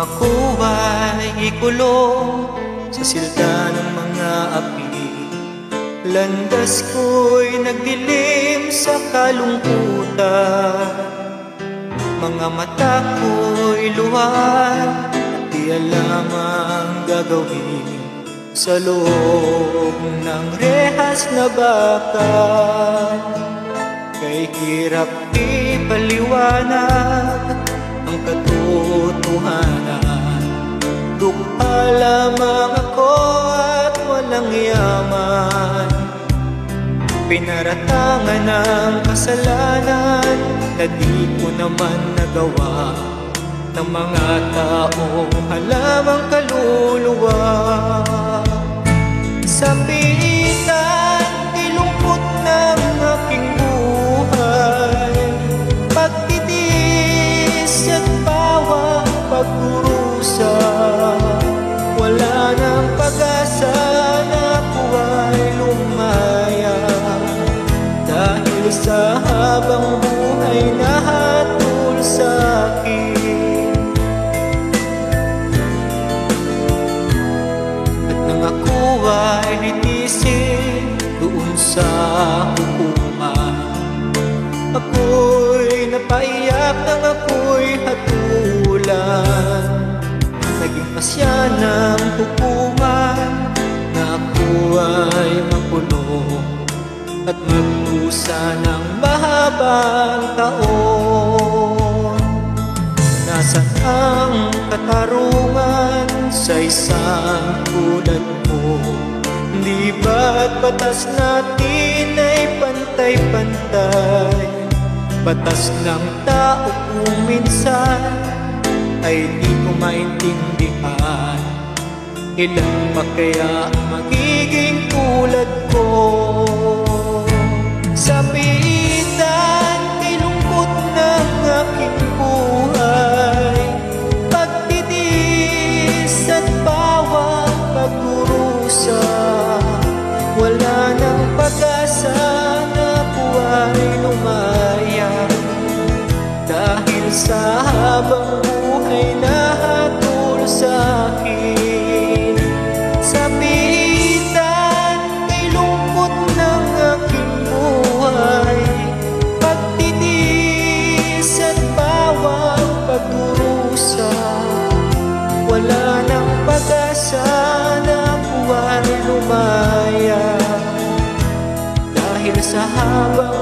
ako ay ikulong sa silda ng mga api, landas ko'y nagdilim sa kalungkutan. Mga mata ko'y luhan at di alam ang gagawin sa loob ng rehas na bakal. Kay hirap ipaliwanag ang katotohanan. Dukha lamang ako at walang yaman, pinaratangan ng kasalanan na di ko naman nagawa ng mga taong halamang kaluluwa. Sa piitan, ilungkot ng aking buhay, pagtitiis at bawang pagkurusa. Wala nang pag-asa na ako ay lumaya, dahil sa habang buhay na hatol sa akin. At nang ako ay nitisin doon sa hukuman, ako'y napaiyak nang ako'y hatulan. Naging pasya ng hukuman na ako ay makulong at magdusa ng mahabang taon. Nasaan ang katarungan sa isang tulad ko? Di ba't batas natin ay pantay-pantay? Batas ng tao kung minsan ay di ko maintindihan. Ilan pa kaya magiging tulad ko? Sa piitan, kay lungkot ng aking buhay, pagtitiis at bawang pagkurusa. Wala nang pag-asa na ako ay lumaya, dahil sa habang buhay na hatol sa akin. Sa piitan, kay lungkot ng aking buhay, pagtitiis at bawang pagdurusa. Wala nang pag-asa na ako ay lumaya, dahil sa habang